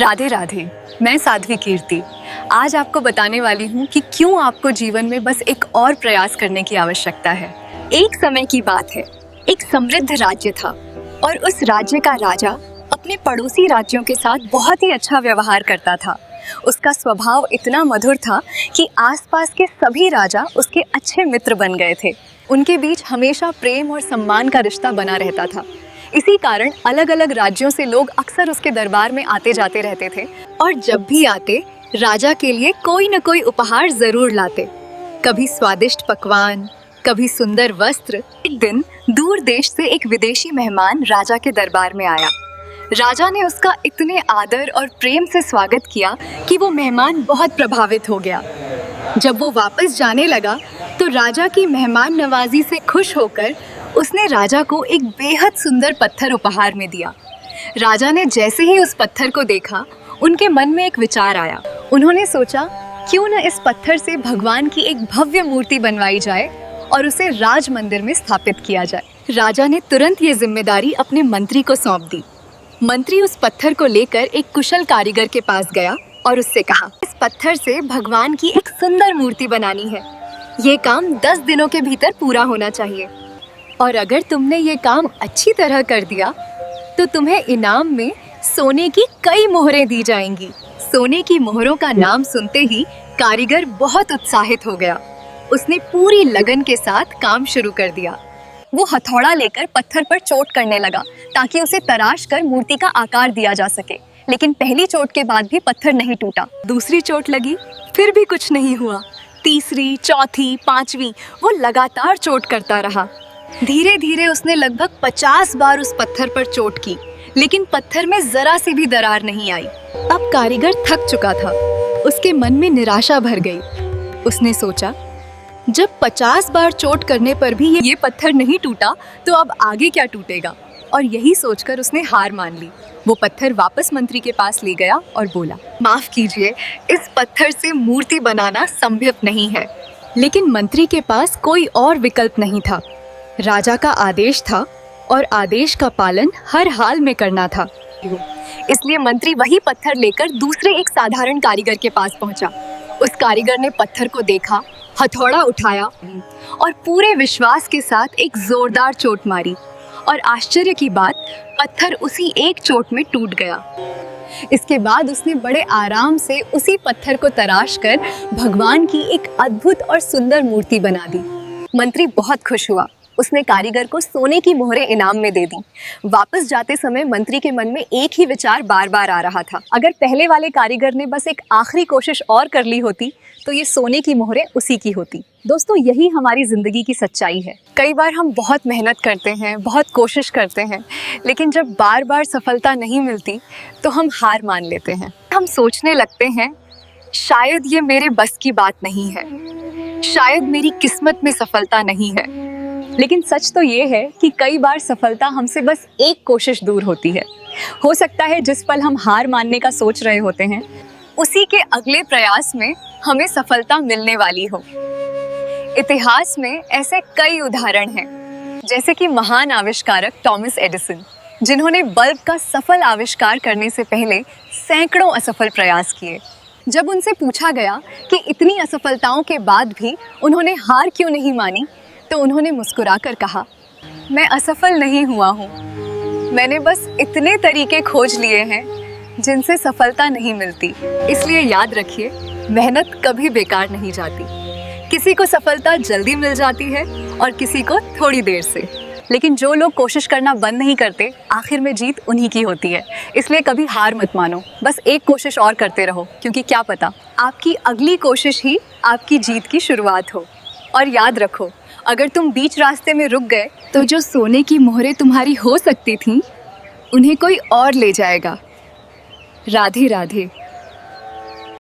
राधे राधे। मैं साध्वी कीर्ति आज आपको बताने वाली हूँ कि क्यों आपको जीवन में बस एक और प्रयास करने की आवश्यकता है। एक समय की बात है, एक समृद्ध राज्य था और उस राज्य का राजा अपने पड़ोसी राज्यों के साथ बहुत ही अच्छा व्यवहार करता था। उसका स्वभाव इतना मधुर था कि आसपास के सभी राजा उसके अच्छे मित्र बन गए थे। उनके बीच हमेशा प्रेम और सम्मान का रिश्ता बना रहता था। इसी कारण अलग अलग राज्यों से लोग अक्सर उसके दरबार में आते जाते रहते थे और जब भी आते राजा के लिए कोई न कोई उपहार जरूर लाते। कभी स्वादिष्ट पकवान, कभी सुंदर वस्त्र। एक दिन दूर देश से एक विदेशी मेहमान राजा के दरबार में आया। राजा ने उसका इतने आदर और प्रेम से स्वागत किया कि वो मेहमान बहुत प्रभावित हो गया। जब वो वापस जाने लगा तो राजा की मेहमान नवाजी से खुश होकर उसने राजा को एक बेहद सुंदर पत्थर उपहार में दिया। राजा ने जैसे ही उस पत्थर को देखा, उनके मन में एक विचार आया। उन्होंने सोचा, क्यों न इस पत्थर से भगवान की एक भव्य मूर्ति बनवाई जाए और उसे राज मंदिर में स्थापित किया जाए। राजा ने तुरंत ये जिम्मेदारी अपने मंत्री को सौंप दी। मंत्री उस पत्थर को लेकर एक कुशल कारीगर के पास गया और उससे कहा, इस पत्थर से भगवान की एक सुंदर मूर्ति बनानी है। ये काम 10 दिनों के भीतर पूरा होना चाहिए और अगर तुमने ये काम अच्छी तरह कर दिया तो तुम्हें इनाम में सोने की कई मोहरें दी जाएंगी। सोने की मोहरों का नाम सुनते ही कारीगर बहुत उत्साहित हो गया। उसने पूरी लगन के साथ काम शुरू कर दिया। वो हथौड़ा लेकर पत्थर पर चोट करने लगा ताकि उसे तराश कर मूर्ति का आकार दिया जा सके। लेकिन पहली चोट के बाद भी पत्थर नहीं टूटा। दूसरी चोट लगी, फिर भी कुछ नहीं हुआ। तीसरी, चौथी, पांचवी, वो लगातार चोट करता रहा। धीरे धीरे उसने लगभग 50 बार उस पत्थर पर चोट की, लेकिन पत्थर में जरा सी भी दरार नहीं आई। अब कारीगर थक चुका था। उसके मन में निराशा भर गई। उसने सोचा, जब 50 बार चोट करने पर भी ये पत्थर नहीं टूटा तो अब आगे क्या टूटेगा। और यही सोचकर उसने हार मान ली। वो पत्थर वापस मंत्री के पास ले गया और बोला, माफ कीजिए, इस पत्थर से मूर्ति बनाना संभव नहीं है। लेकिन मंत्री के पास कोई और विकल्प नहीं था। राजा का आदेश था और आदेश का पालन हर हाल में करना था। इसलिए मंत्री वही पत्थर लेकर दूसरे एक साधारण कारीगर के पास पहुंचा। उस कारीगर ने पत्थर को देखा, हथौड़ा उठाया और पूरे विश्वास के साथ एक जोरदार चोट मारी और आश्चर्य की बात, पत्थर उसी एक चोट में टूट गया। इसके बाद उसने बड़े आराम से उसी पत्थर को तराश कर भगवान की एक अद्भुत और सुंदर मूर्ति बना दी। मंत्री बहुत खुश हुआ। उसने कारीगर को सोने की मोहरें इनाम में दे दी। वापस जाते समय मंत्री के मन में एक ही विचार बार बार आ रहा था, अगर पहले वाले कारीगर ने बस एक आखिरी कोशिश और कर ली होती तो ये सोने की मोहरें उसी की होती। दोस्तों, यही हमारी जिंदगी की सच्चाई है। कई बार हम बहुत मेहनत करते हैं, बहुत कोशिश करते हैं, लेकिन जब बार बार सफलता नहीं मिलती तो हम हार मान लेते हैं। हम सोचने लगते हैं, शायद ये मेरे बस की बात नहीं है, शायद मेरी किस्मत में सफलता नहीं है। लेकिन सच तो ये है कि कई बार सफलता हमसे बस एक कोशिश दूर होती है। हो सकता है जिस पल हम हार मानने का सोच रहे होते हैं, उसी के अगले प्रयास में हमें सफलता मिलने वाली हो। इतिहास में ऐसे कई उदाहरण हैं, जैसे कि महान आविष्कारक थॉमस एडिसन, जिन्होंने बल्ब का सफल आविष्कार करने से पहले सैकड़ों असफल प्रयास किए। जब उनसे पूछा गया कि इतनी असफलताओं के बाद भी उन्होंने हार क्यों नहीं मानी, तो उन्होंने मुस्कुराकर कहा, मैं असफल नहीं हुआ हूँ, मैंने बस इतने तरीके खोज लिए हैं जिनसे सफलता नहीं मिलती। इसलिए याद रखिए, मेहनत कभी बेकार नहीं जाती। किसी को सफलता जल्दी मिल जाती है और किसी को थोड़ी देर से, लेकिन जो लोग कोशिश करना बंद नहीं करते, आखिर में जीत उन्हीं की होती है। इसलिए कभी हार मत मानो, बस एक कोशिश और करते रहो, क्योंकि क्या पता आपकी अगली कोशिश ही आपकी जीत की शुरुआत हो। और याद रखो, अगर तुम बीच रास्ते में रुक गए तो जो सोने की मोहरें तुम्हारी हो सकती थीं, उन्हें कोई और ले जाएगा। राधे राधे।